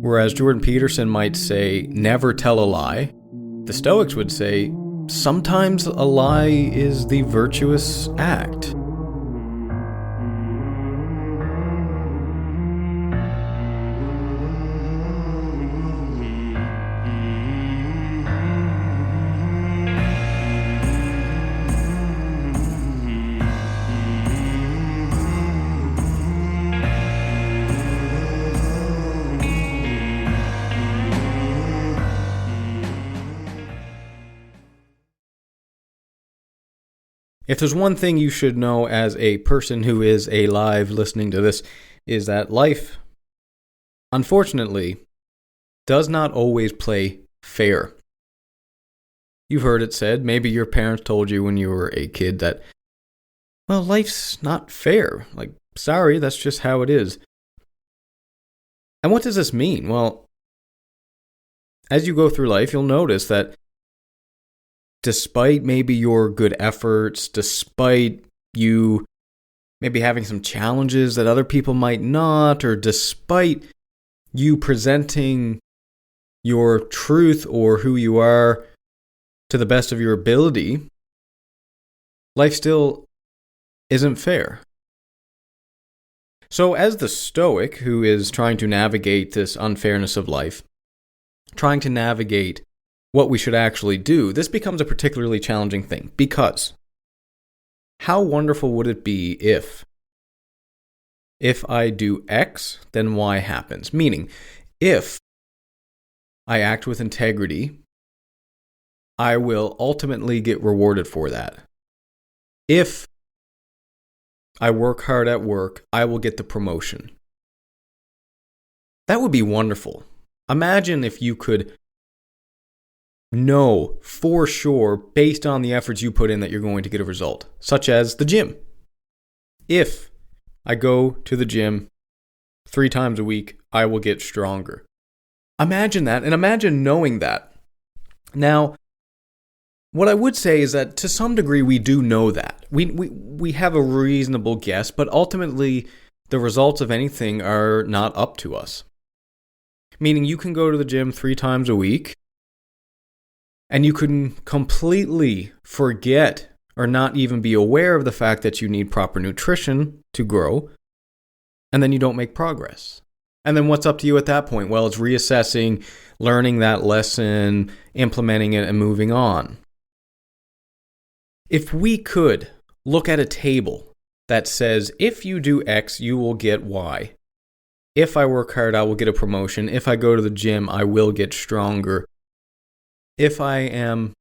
Whereas Jordan Peterson might say, never tell a lie, the Stoics would say, sometimes a lie is the virtuous act. If there's one thing you should know as a person who is alive listening to this, is that life, unfortunately, does not always play fair. You've heard it said, maybe your parents told you when you were a kid that, well, life's not fair. Like, sorry, that's just how it is. And what does this mean? Well, as you go through life, you'll notice that despite maybe your good efforts, despite you maybe having some challenges that other people might not, or despite you presenting your truth or who you are to the best of your ability, life still isn't fair. So as the Stoic who is trying to navigate this unfairness of life, trying to navigate what we should actually do, this becomes a particularly challenging thing, because how wonderful would it be if I do X, then Y happens? Meaning, if I act with integrity, I will ultimately get rewarded for that. If I work hard at work, I will get the promotion. That would be wonderful. Imagine if you could know for sure, based on the efforts you put in, that you're going to get a result, such as the gym. If I go to the gym 3 times a week, I will get stronger. Imagine that, and imagine knowing that. Now, what I would say is that to some degree we do know that. We have a reasonable guess, but ultimately the results of anything are not up to us. Meaning you can go to the gym 3 times a week, and you can completely forget or not even be aware of the fact that you need proper nutrition to grow, and then you don't make progress. And then what's up to you at that point? Well, it's reassessing, learning that lesson, implementing it, and moving on. If we could look at a table that says, if you do X, you will get Y. If I work hard, I will get a promotion. If I go to the gym, I will get stronger. If I am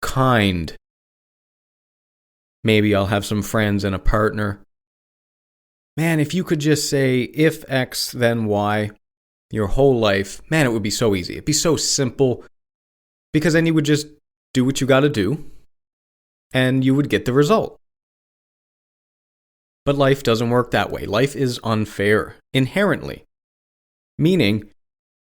kind, maybe I'll have some friends and a partner. Man, if you could just say, if X, then Y, your whole life, man, it would be so easy. It'd be so simple, because then you would just do what you got to do, and you would get the result. But life doesn't work that way. Life is unfair, inherently. Meaning,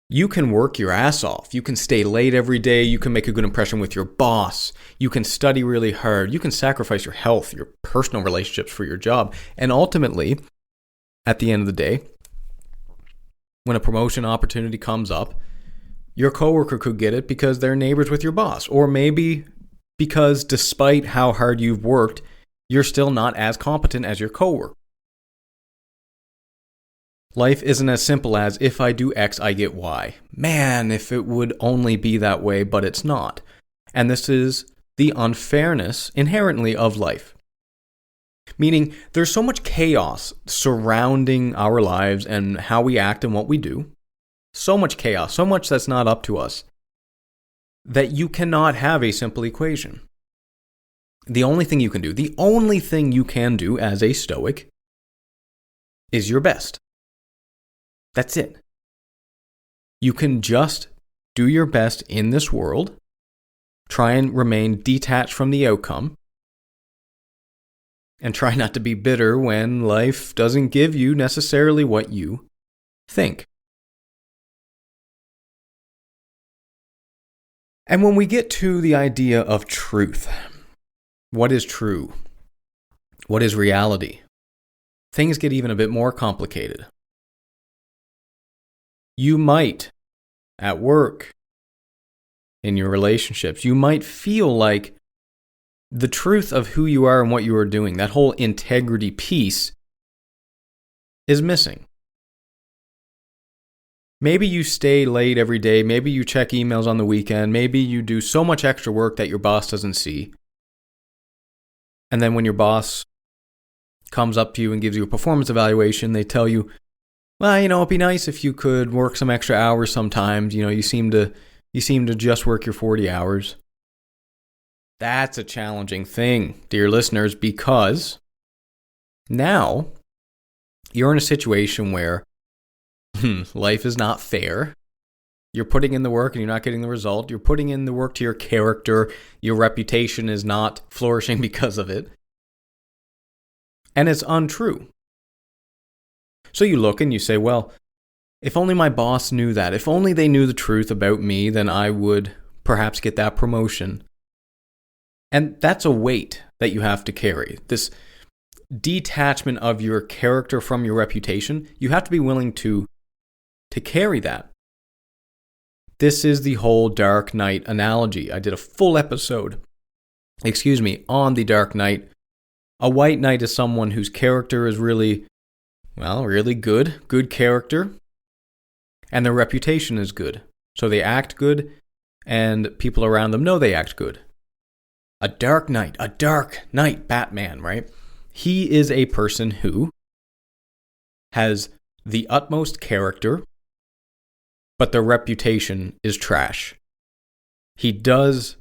you can work your ass off. You can stay late every day. You can make a good impression with your boss. You can study really hard. You can sacrifice your health, your personal relationships for your job. And ultimately, at the end of the day, when a promotion opportunity comes up, your coworker could get it because they're neighbors with your boss. Or maybe because despite how hard you've worked, you're still not as competent as your coworker. Life isn't as simple as, if I do X, I get Y. Man, if it would only be that way, but it's not. And this is the unfairness inherently of life. Meaning, there's so much chaos surrounding our lives and how we act and what we do. So much chaos, so much that's not up to us, that you cannot have a simple equation. The only thing you can do as a Stoic is your best. That's it. You can just do your best in this world, try and remain detached from the outcome, and try not to be bitter when life doesn't give you necessarily what you think. And when we get to the idea of truth, what is true? What is reality? Things get even a bit more complicated. You might, at work, in your relationships, you might feel like the truth of who you are and what you are doing, that whole integrity piece, is missing. Maybe you stay late every day. Maybe you check emails on the weekend. Maybe you do so much extra work that your boss doesn't see. And then when your boss comes up to you and gives you a performance evaluation, they tell you, well, it'd be nice if you could work some extra hours sometimes. You seem to just work your 40 hours. That's a challenging thing, dear listeners, because now you're in a situation where life is not fair. You're putting in the work and you're not getting the result. You're putting in the work to your character. Your reputation is not flourishing because of it. And it's untrue. So you look and you say, well, if only my boss knew that. If only they knew the truth about me, then I would perhaps get that promotion. And that's a weight that you have to carry. This detachment of your character from your reputation, you have to be willing to carry that. This is the whole Dark Knight analogy. I did a full episode, on the Dark Knight. A white knight is someone whose character is really good character, and their reputation is good. So they act good, and people around them know they act good. A dark knight, Batman, right? He is a person who has the utmost character, but their reputation is trash. He does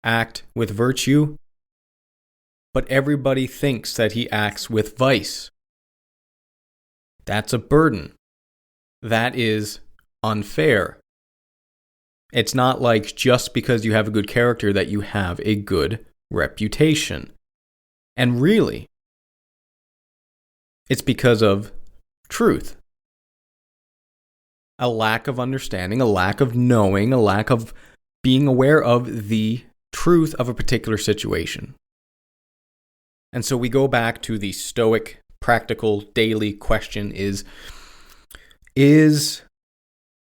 act with virtue, but everybody thinks that he acts with vice. That's a burden. That is unfair. It's not like just because you have a good character that you have a good reputation. And really, it's because of truth. A lack of understanding, a lack of knowing, a lack of being aware of the truth of a particular situation. And so we go back to the Stoic, practical, daily question is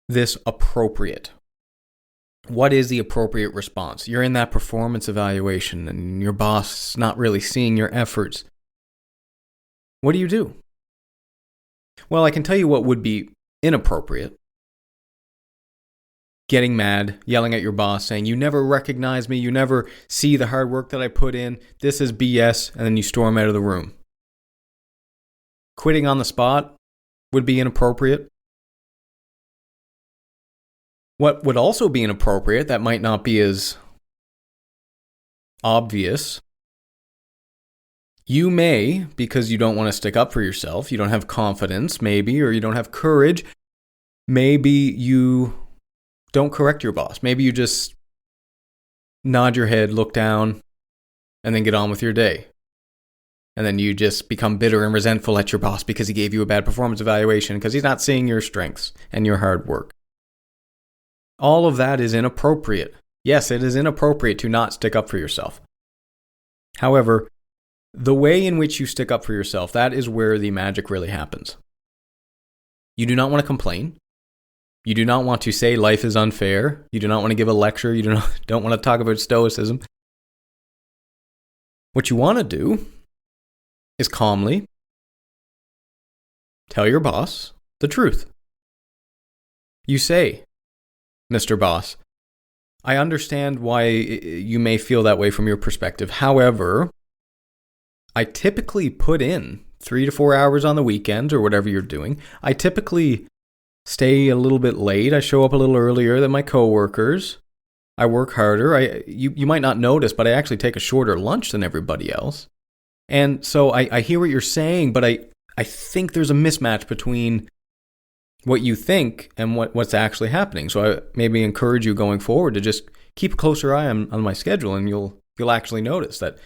this appropriate? What is the appropriate response? You're in that performance evaluation and your boss is not really seeing your efforts. What do you do? Well, I can tell you what would be inappropriate. Getting mad, yelling at your boss, saying, you never recognize me, you never see the hard work that I put in, this is BS, and then you storm out of the room. Quitting on the spot would be inappropriate. What would also be inappropriate, that might not be as obvious, you may, because you don't want to stick up for yourself, you don't have confidence maybe, or you don't have courage, maybe you don't correct your boss. Maybe you just nod your head, look down, and then get on with your day. And then you just become bitter and resentful at your boss because he gave you a bad performance evaluation because he's not seeing your strengths and your hard work. All of that is inappropriate. Yes, it is inappropriate to not stick up for yourself. However, the way in which you stick up for yourself, that is where the magic really happens. You do not want to complain. You do not want to say life is unfair. You do not want to give a lecture. You don't want to talk about Stoicism. What you want to do is calmly tell your boss the truth. You say, Mr. Boss, I understand why you may feel that way from your perspective. However, I typically put in 3 to 4 hours on the weekends or whatever you're doing. I typically stay a little bit late. I show up a little earlier than my coworkers. I work harder. You might not notice, but I actually take a shorter lunch than everybody else. And so I hear what you're saying, but I think there's a mismatch between what you think and what's actually happening. So I maybe encourage you going forward to just keep a closer eye on my schedule, and you'll actually notice that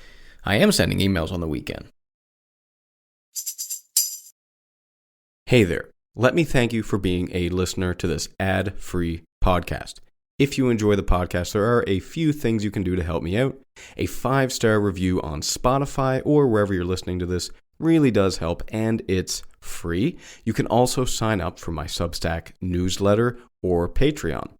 I am sending emails on the weekend. Hey there. Let me thank you for being a listener to this ad-free podcast. If you enjoy the podcast, there are a few things you can do to help me out. A 5-star review on Spotify or wherever you're listening to this really does help, and it's free. You can also sign up for my Substack newsletter or Patreon.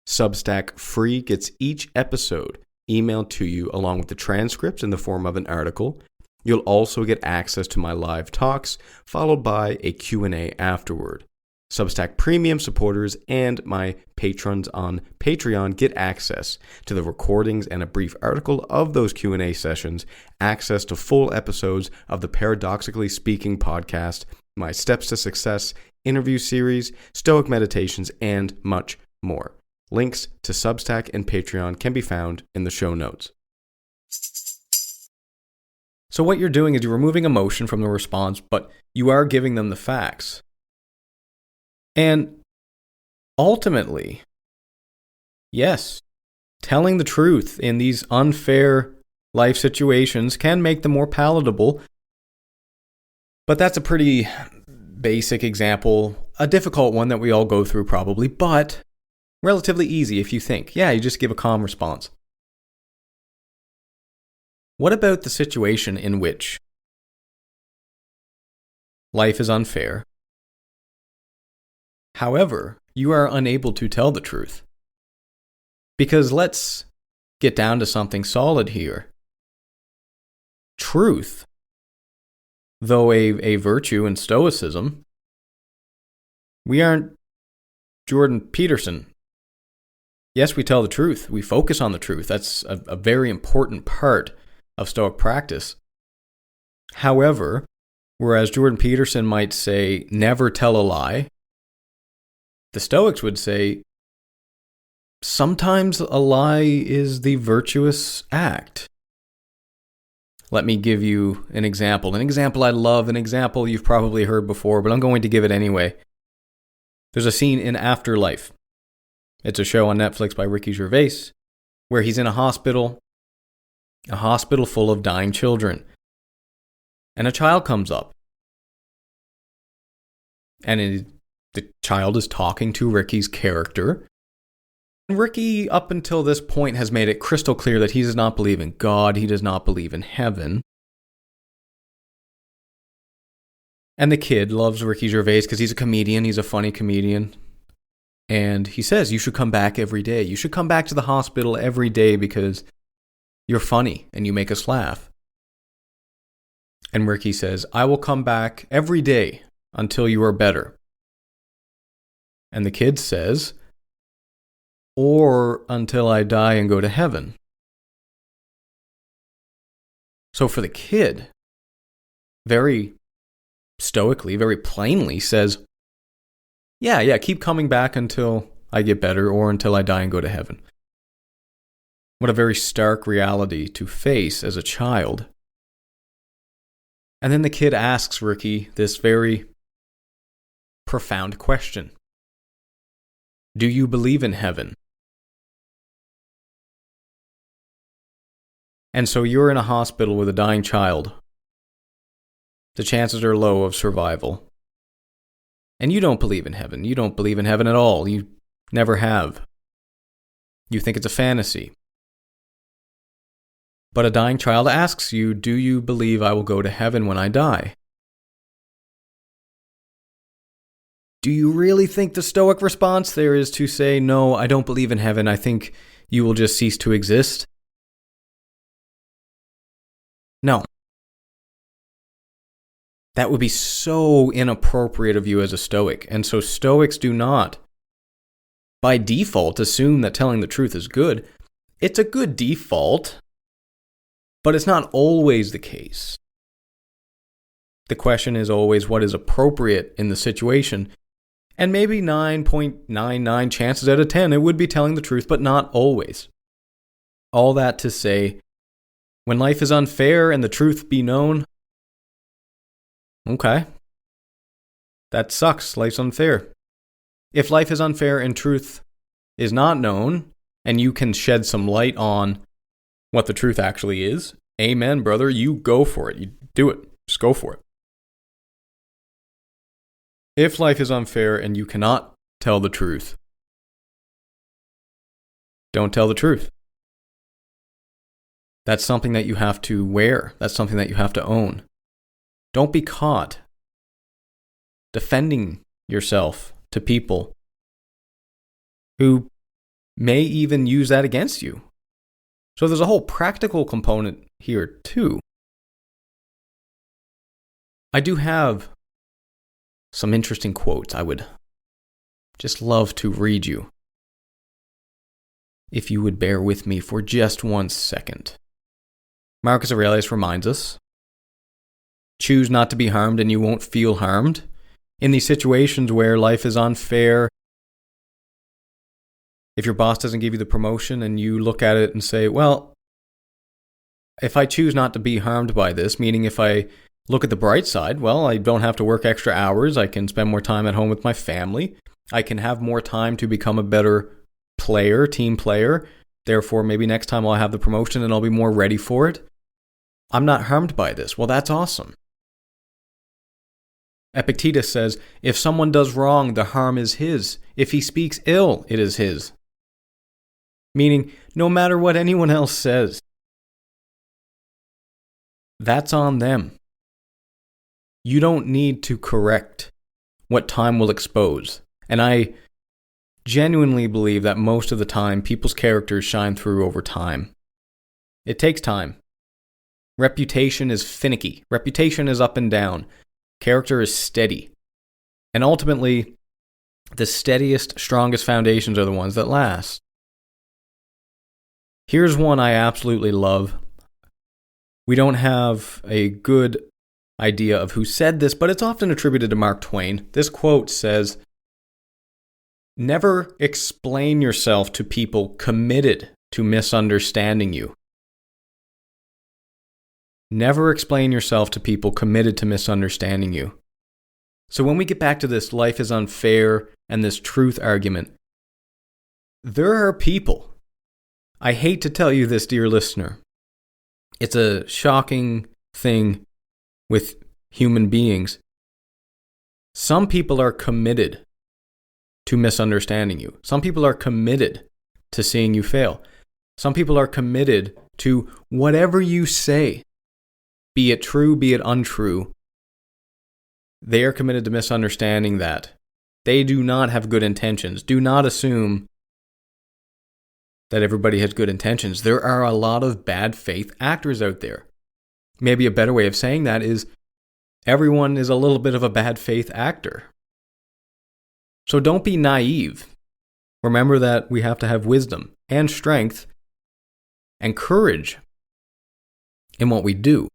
Substack free gets each episode emailed to you along with the transcripts in the form of an article. You'll also get access to my live talks, followed by a Q&A afterward. Substack Premium supporters and my patrons on Patreon get access to the recordings and a brief article of those Q&A sessions, access to full episodes of the Paradoxically Speaking podcast, my Steps to Success interview series, Stoic meditations, and much more. Links to Substack and Patreon can be found in the show notes. So what you're doing is you're removing emotion from the response, but you are giving them the facts. And ultimately, yes, telling the truth in these unfair life situations can make them more palatable. But that's a pretty basic example, a difficult one that we all go through probably, but relatively easy if you think. Yeah, you just give a calm response. What about the situation in which life is unfair? However, you are unable to tell the truth. Because let's get down to something solid here. Truth, though a virtue in Stoicism, we aren't Jordan Peterson. Yes, we tell the truth. We focus on the truth. That's a very important part of Stoic practice. However, whereas Jordan Peterson might say, never tell a lie, the Stoics would say, sometimes a lie is the virtuous act. Let me give you an example. An example I love, an example you've probably heard before, but I'm going to give it anyway. There's a scene in Afterlife. It's a show on Netflix by Ricky Gervais, where he's in a hospital full of dying children. And a child comes up. And the child is talking to Ricky's character. And Ricky, up until this point, has made it crystal clear that he does not believe in God. He does not believe in heaven. And the kid loves Ricky Gervais because he's a comedian. He's a funny comedian. And he says, you should come back every day. You should come back to the hospital every day because you're funny and you make us laugh. And Ricky says, I will come back every day until you are better. And the kid says, or until I die and go to heaven. So for the kid, very stoically, very plainly says, yeah, keep coming back until I get better or until I die and go to heaven. What a very stark reality to face as a child. And then the kid asks Ricky this very profound question. Do you believe in heaven? And so you're in a hospital with a dying child. The chances are low of survival. And you don't believe in heaven. You don't believe in heaven at all. You never have. You think it's a fantasy. But a dying child asks you, do you believe I will go to heaven when I die? Do you really think the Stoic response there is to say, no, I don't believe in heaven. I think you will just cease to exist? No. That would be so inappropriate of you as a Stoic. And so Stoics do not, by default, assume that telling the truth is good. It's a good default, but it's not always the case. The question is always what is appropriate in the situation. And maybe 9.99 chances out of 10, it would be telling the truth, but not always. All that to say, when life is unfair and the truth be known, okay, that sucks. Life's unfair. If life is unfair and truth is not known, and you can shed some light on what the truth actually is, amen, brother, you go for it. You do it. Just go for it. If life is unfair and you cannot tell the truth, don't tell the truth. That's something that you have to wear. That's something that you have to own. Don't be caught defending yourself to people who may even use that against you. So there's a whole practical component here too. I do have some interesting quotes I would just love to read you, if you would bear with me for just 1 second. Marcus Aurelius reminds us, choose not to be harmed and you won't feel harmed. In these situations where life is unfair, if your boss doesn't give you the promotion and you look at it and say, well, if I choose not to be harmed by this, meaning if I look at the bright side, well, I don't have to work extra hours. I can spend more time at home with my family. I can have more time to become a better player, team player. Therefore, maybe next time I'll have the promotion and I'll be more ready for it. I'm not harmed by this. Well, that's awesome. Epictetus says, if someone does wrong, the harm is his. If he speaks ill, it is his. Meaning, no matter what anyone else says, that's on them. You don't need to correct what time will expose. And I genuinely believe that most of the time, people's characters shine through over time. It takes time. Reputation is finicky. Reputation is up and down. Character is steady. And ultimately, the steadiest, strongest foundations are the ones that last. Here's one I absolutely love. We don't have a good idea of who said this, but it's often attributed to Mark Twain. This quote says, never explain yourself to people committed to misunderstanding you. Never explain yourself to people committed to misunderstanding you. So when we get back to this life is unfair and this truth argument, there are people, I hate to tell you this, dear listener, it's a shocking thing with human beings. Some people are committed to misunderstanding you. Some people are committed to seeing you fail. Some people are committed to whatever you say, be it true, be it untrue. They are committed to misunderstanding that. They do not have good intentions. Do not assume that everybody has good intentions. There are a lot of bad faith actors out there. Maybe a better way of saying that is everyone is a little bit of a bad faith actor. So don't be naive. Remember that we have to have wisdom and strength and courage in what we do.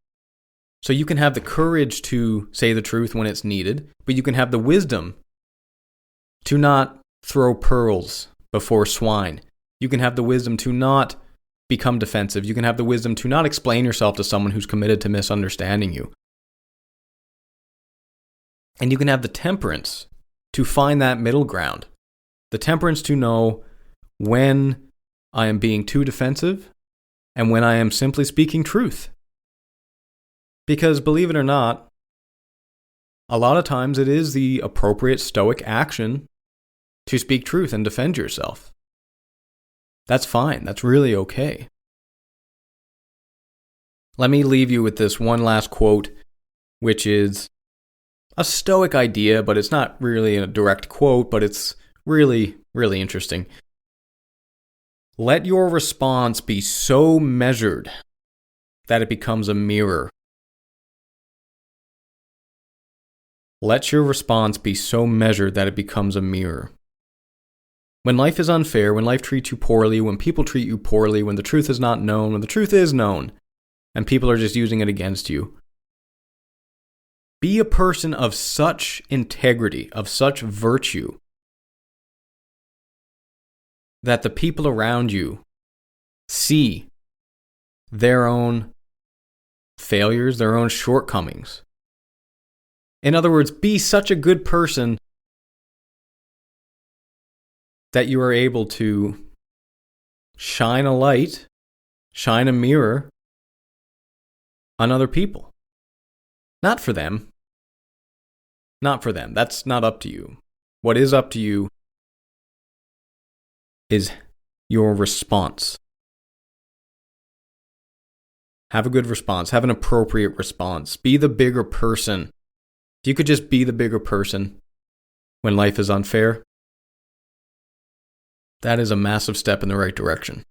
So you can have the courage to say the truth when it's needed, but you can have the wisdom to not throw pearls before swine. You can have the wisdom to not become defensive. You can have the wisdom to not explain yourself to someone who's committed to misunderstanding you. And you can have the temperance to find that middle ground. The temperance to know when I am being too defensive and when I am simply speaking truth. Because believe it or not, a lot of times it is the appropriate stoic action to speak truth and defend yourself. That's fine. That's really okay. Let me leave you with this one last quote, which is a stoic idea, but it's not really a direct quote, but it's really, really interesting. Let your response be so measured that it becomes a mirror. Let your response be so measured that it becomes a mirror. When life is unfair, when life treats you poorly, when people treat you poorly, when the truth is not known, when the truth is known, and people are just using it against you, be a person of such integrity, of such virtue, that the people around you see their own failures, their own shortcomings. In other words, be such a good person that you are able to shine a light, shine a mirror on other people. Not for them. Not for them. That's not up to you. What is up to you is your response. Have a good response. Have an appropriate response. Be the bigger person. If you could just be the bigger person when life is unfair, that is a massive step in the right direction.